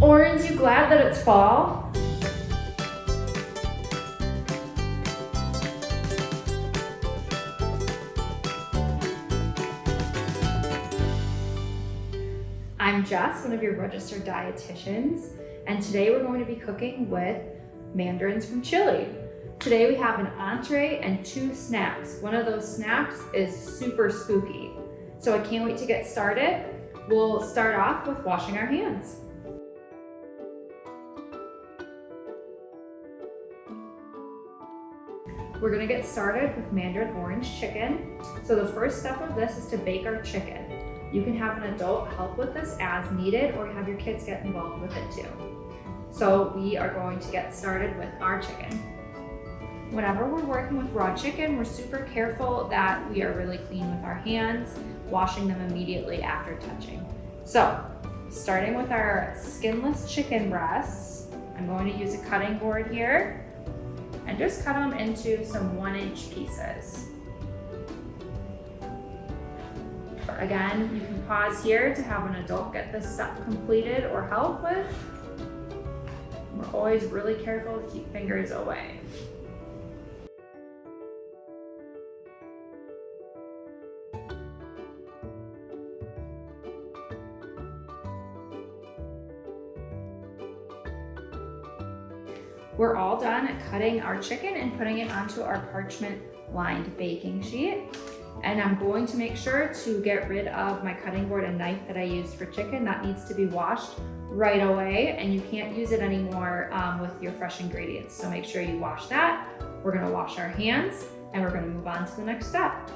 Aren't you glad that it's fall? I'm Jess, one of your registered dietitians, and today we're going to be cooking with mandarins from Chile. Today we have an entree and 2 snacks. One of those snacks is super spooky, so I can't wait to get started. We'll start off with washing our hands. We're gonna get started with mandarin orange chicken. So the first step of this is to bake our chicken. You can have an adult help with this as needed, or have your kids get involved with it too. So we are going to get started with our chicken. Whenever we're working with raw chicken, we're super careful that we are really clean with our hands, washing them immediately after touching. So, starting with our skinless chicken breasts, I'm going to use a cutting board here and just cut them into some 1-inch pieces. Again, you can pause here to have an adult get this step completed or help with. We're always really careful to keep fingers away. We're all done cutting our chicken and putting it onto our parchment lined baking sheet. And I'm going to make sure to get rid of my cutting board and knife that I used for chicken. That needs to be washed right away, and you can't use it anymore with your fresh ingredients. So make sure you wash that. We're gonna wash our hands and we're gonna move on to the next step.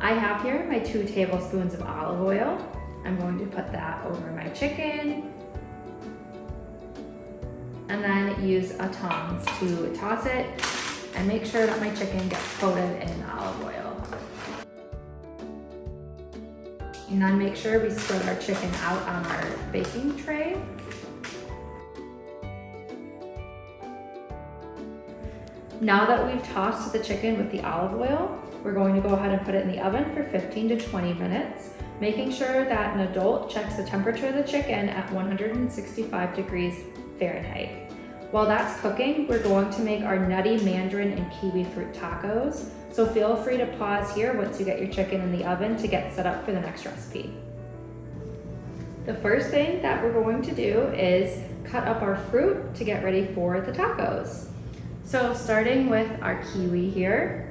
I have here my 2 tablespoons of olive oil. I'm going to put that over my chicken, and then use a tongs to toss it and make sure that my chicken gets coated in olive oil. And then make sure we spread our chicken out on our baking tray. Now that we've tossed the chicken with the olive oil, we're going to go ahead and put it in the oven for 15 to 20 minutes, making sure that an adult checks the temperature of the chicken at 165 degrees Fahrenheit. While that's cooking, we're going to make our nutty mandarin and kiwi fruit tacos. So feel free to pause here once you get your chicken in the oven to get set up for the next recipe. The first thing that we're going to do is cut up our fruit to get ready for the tacos. So starting with our kiwi here,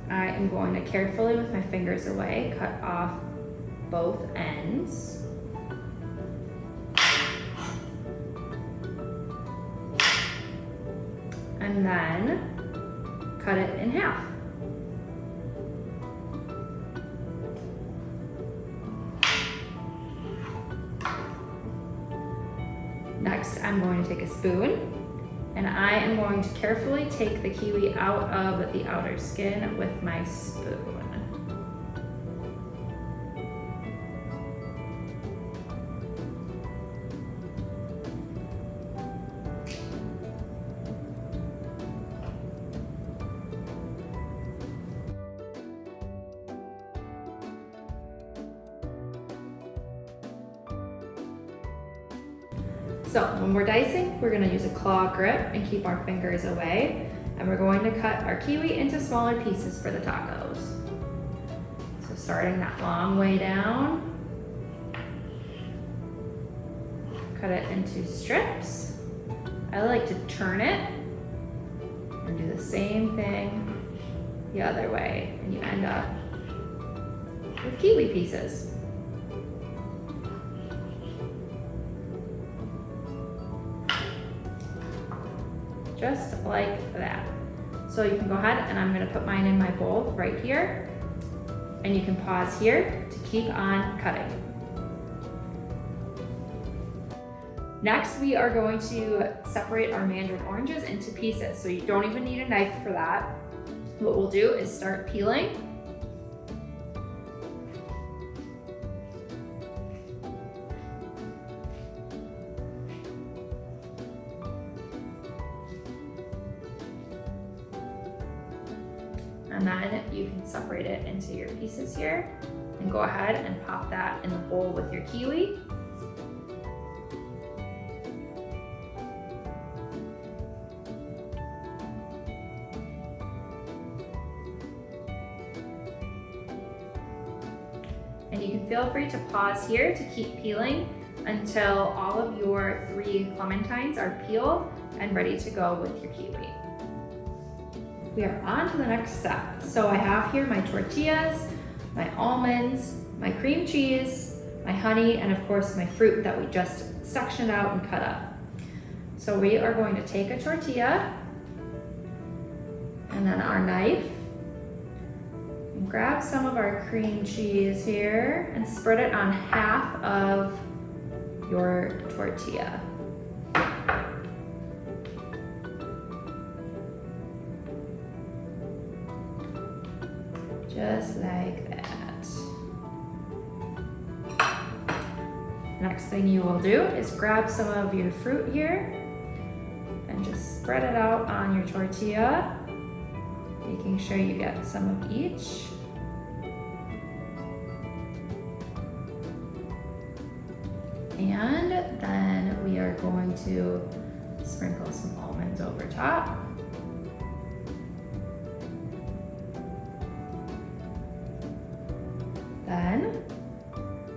I am going to carefully, with my fingers away, cut off both ends. And then cut it in half. Next, I'm going to take a spoon, and I am going to carefully take the kiwi out of the outer skin with my spoon. So when we're dicing, we're gonna use a claw grip and keep our fingers away. And we're going to cut our kiwi into smaller pieces for the tacos. So starting that long way down, cut it into strips. I like to turn it and do the same thing the other way, and you end up with kiwi pieces. Just like that. So you can go ahead, and I'm gonna put mine in my bowl right here, and you can pause here to keep on cutting. Next, we are going to separate our mandarin oranges into pieces. So you don't even need a knife for that. What we'll do is start peeling. And then you can separate it into your pieces here and go ahead and pop that in the bowl with your kiwi. And you can feel free to pause here to keep peeling until all of your 3 clementines are peeled and ready to go with your kiwi. We are on to the next step. So I have here my tortillas, my almonds, my cream cheese, my honey, and of course my fruit that we just sectioned out and cut up. So we are going to take a tortilla and then our knife, and grab some of our cream cheese here and spread it on half of your tortilla. Just like that. Next thing you will do is grab some of your fruit here and just spread it out on your tortilla, making sure you get some of each. And then we are going to sprinkle some almonds over top. Then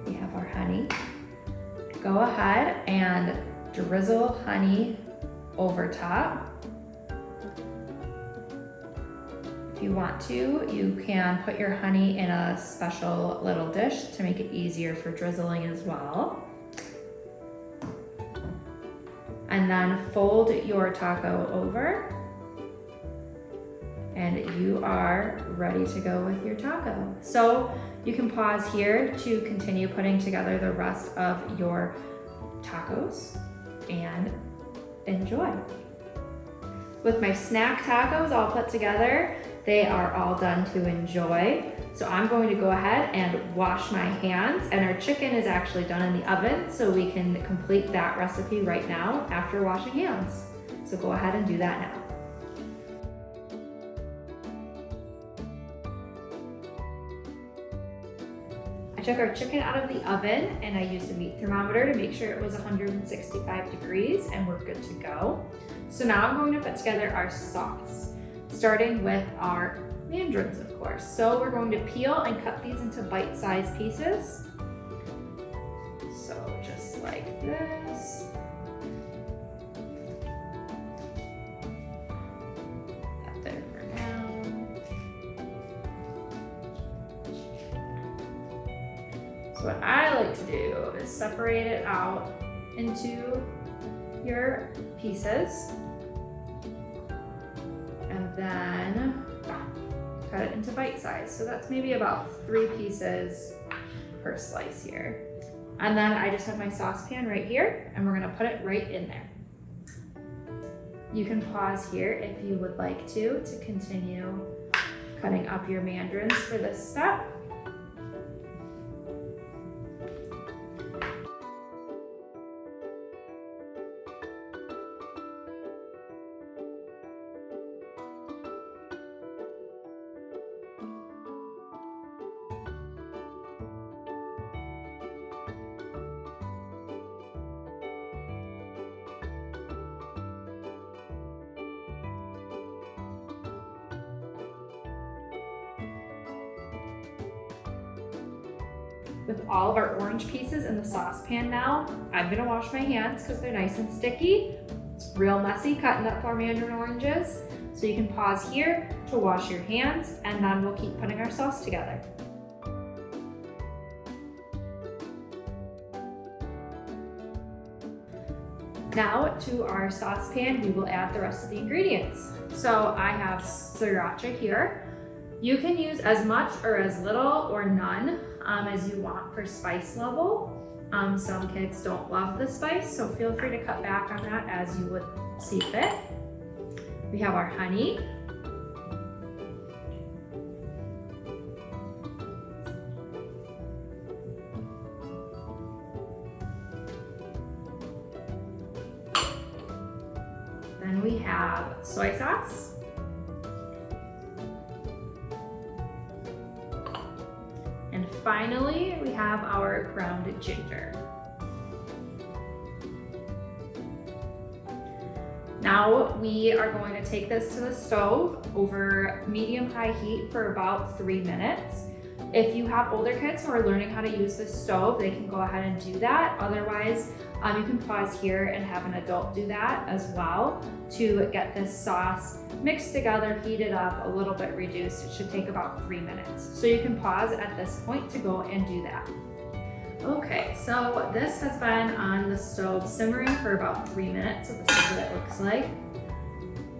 we have our honey. Go ahead and drizzle honey over top. If you want to, you can put your honey in a special little dish to make it easier for drizzling as well. And then fold your taco over, and you are ready to go with your taco. So you can pause here to continue putting together the rest of your tacos and enjoy. With my snack tacos all put together, they are all done to enjoy. So I'm going to go ahead and wash my hands, and our chicken is actually done in the oven, so we can complete that recipe right now after washing hands. So go ahead and do that now. I took our chicken out of the oven and I used a meat thermometer to make sure it was 165 degrees and we're good to go. So now I'm going to put together our sauce, starting with our mandarins, of course. So we're going to peel and cut these into bite-sized pieces. So just like this. That there for now. So what I like to do is separate it out into your pieces. And then cut it into bite size. So that's maybe about 3 pieces per slice here. And then I just have my saucepan right here, and we're gonna put it right in there. You can pause here if you would like to continue cutting up your mandarins for this step. With all of our orange pieces in the saucepan now, I'm gonna wash my hands because they're nice and sticky. It's real messy cutting up our mandarin oranges. So you can pause here to wash your hands, and then we'll keep putting our sauce together. Now to our saucepan, we will add the rest of the ingredients. So I have sriracha here. You can use as much or as little or none as you want for spice level. Some kids don't love the spice, so feel free to cut back on that as you would see fit. We have our honey. Then we have soy sauce. finally, we have our ground ginger. Now we are going to take this to the stove over medium-high heat for about 3 minutes. If you have older kids who are learning how to use the stove, they can go ahead and do that. Otherwise, you can pause here and have an adult do that as well to get this sauce mixed together, heated up, a little bit reduced. It should take about 3 minutes. So you can pause at this point to go and do that. Okay, so this has been on the stove simmering for about 3 minutes, so this is what it looks like.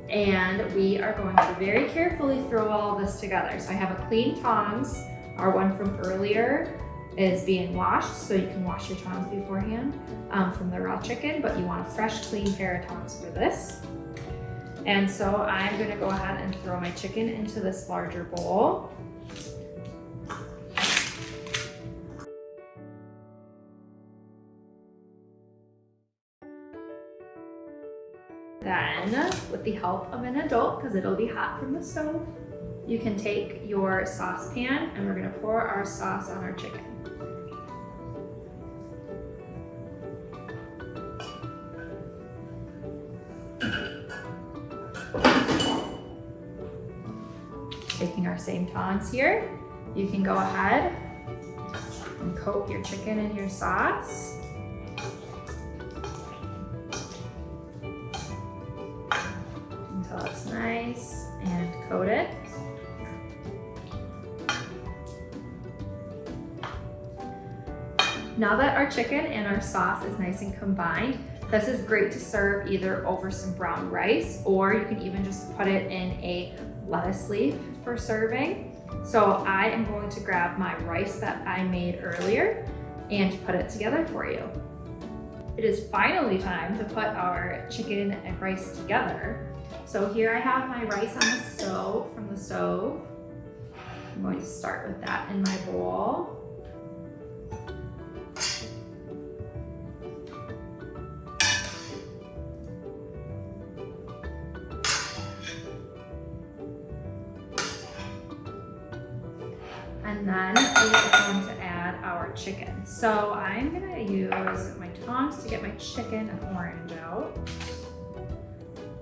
And we are going to very carefully throw all of this together. So I have a clean tongs. Our one from earlier is being washed, so you can wash your tongs beforehand from the raw chicken, but you want a fresh, clean pair of tongs for this. And so I'm gonna go ahead and throw my chicken into this larger bowl. Then, with the help of an adult, because it'll be hot from the stove, you can take your saucepan and we're gonna pour our sauce on our chicken. Taking our same tongs here, you can go ahead and coat your chicken in your sauce. Until it's nice and coated. Now that our chicken and our sauce is nice and combined, this is great to serve either over some brown rice, or you can even just put it in a lettuce leaf for serving. So I am going to grab my rice that I made earlier and put it together for you. It is finally time to put our chicken and rice together. So here I have my rice on the stove, from the stove. I'm going to start with that in my bowl. And then we are going to add our chicken. So I'm gonna use my tongs to get my chicken and orange out.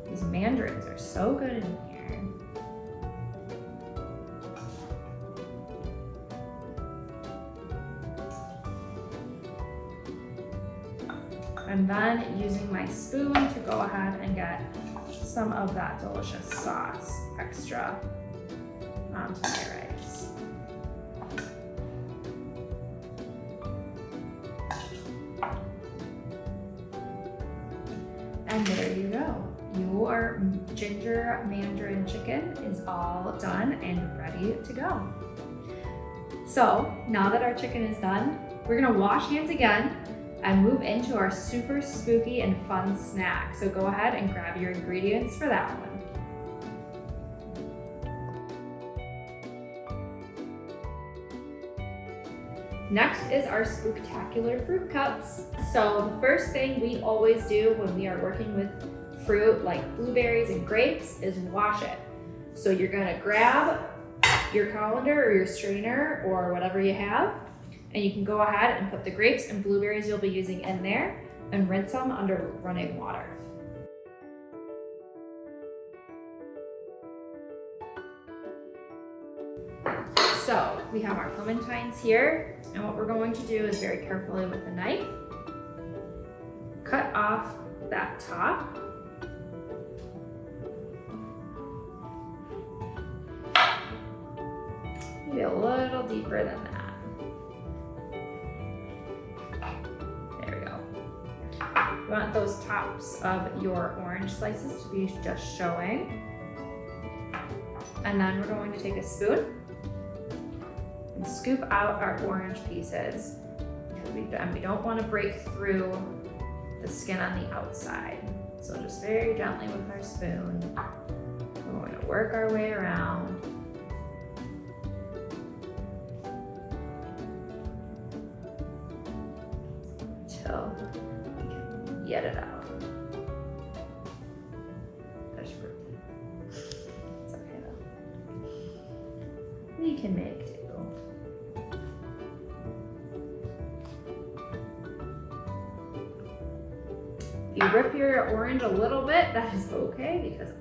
These mandarins are so good in here. And then using my spoon to go ahead and get some of that delicious sauce extra onto my rice. And there you go. Your ginger mandarin chicken is all done and ready to go. So now that our chicken is done, we're gonna wash hands again and move into our super spooky and fun snack. So go ahead and grab your ingredients for that one. Next is our spooktacular fruit cups. So the first thing we always do when we are working with fruit like blueberries and grapes is wash it. So you're gonna grab your colander or your strainer or whatever you have, and you can go ahead and put the grapes and blueberries you'll be using in there and rinse them under running water. So we have our clementines here, and what we're going to do is very carefully with a knife, cut off that top. Maybe a little deeper than that. There we go. You want those tops of your orange slices to be just showing. And then we're going to take a spoon and scoop out our orange pieces. We don't want to break through the skin on the outside. So just very gently with our spoon, we're going to work our way around. Until we can get it out. It's okay though. We can make do. you rip your orange a little bit, that is okay because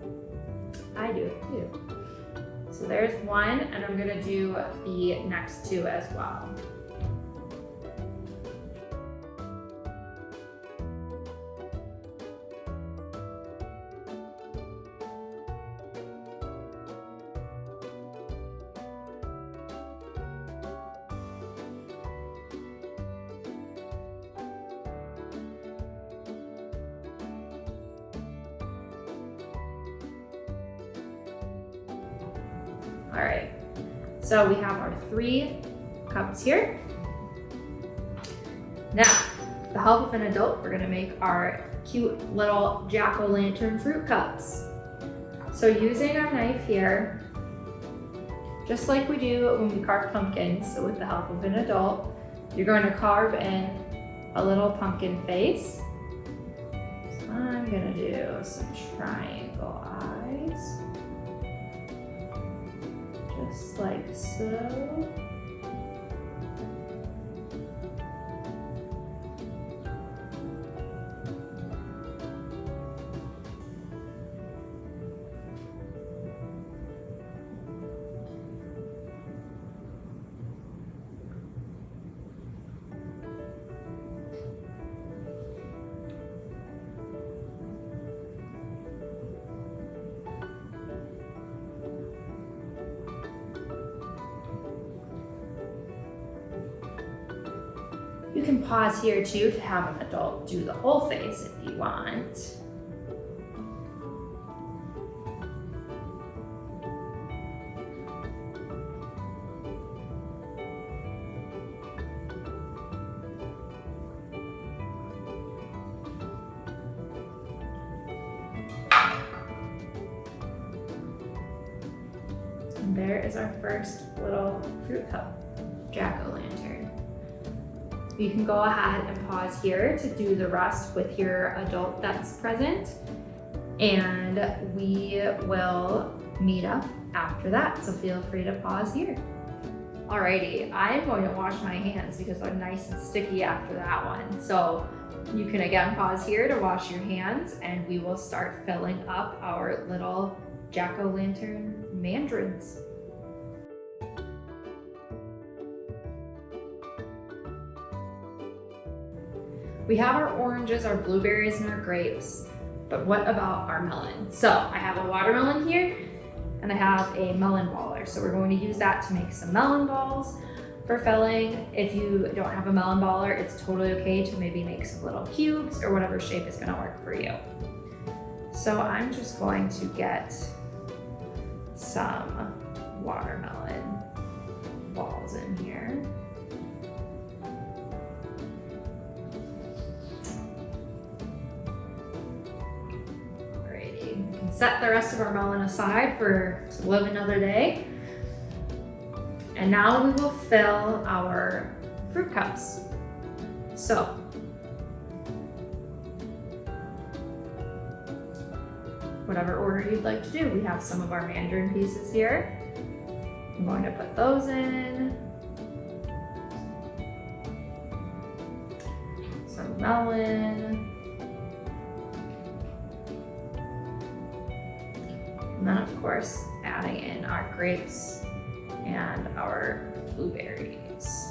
I do it too. So there's one, and I'm gonna do the next two as well. All right, so we have our 3 cups here. Now, with the help of an adult, we're gonna make our cute little jack-o'-lantern fruit cups. So using our knife here, just like we do when we carve pumpkins, so with the help of an adult, you're going to carve in a little pumpkin face. So I'm gonna do some triangle eyes. Just like so. You can pause here too to have an adult do the whole face if you want. And there is our first little fruit cup, jack-o'-lantern. You can go ahead and pause here to do the rest with your adult that's present, and we will meet up after that, so feel free to pause here. Alrighty, I'm going to wash my hands because they're nice and sticky after that one. So you can again pause here to wash your hands, and we will start filling up our little jack-o'-lantern mandarins. We have our oranges, our blueberries, and our grapes, but what about our melon? So I have a watermelon here, and I have a melon baller. So we're going to use that to make some melon balls for filling. If you don't have a melon baller, it's totally okay to maybe make some little cubes or whatever shape is gonna work for you. So I'm just going to get some watermelon balls in here. Set the rest of our melon aside to live another day. And now we will fill our fruit cups. So, whatever order you'd like to do. We have some of our mandarin pieces here. I'm going to put those in. Some melon. And then of course, adding in our grapes and our blueberries.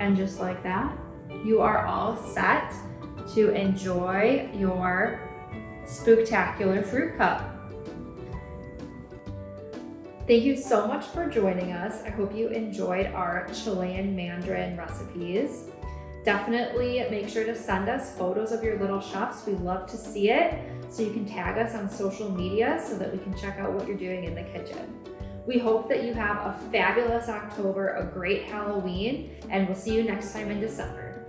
And just like that, you are all set to enjoy your spooktacular fruit cup. Thank you so much for joining us. I hope you enjoyed our Chilean mandarin recipes. Definitely make sure to send us photos of your little chefs. We love to see it. So you can tag us on social media so that we can check out what you're doing in the kitchen. We hope that you have a fabulous October, a great Halloween, and we'll see you next time in December.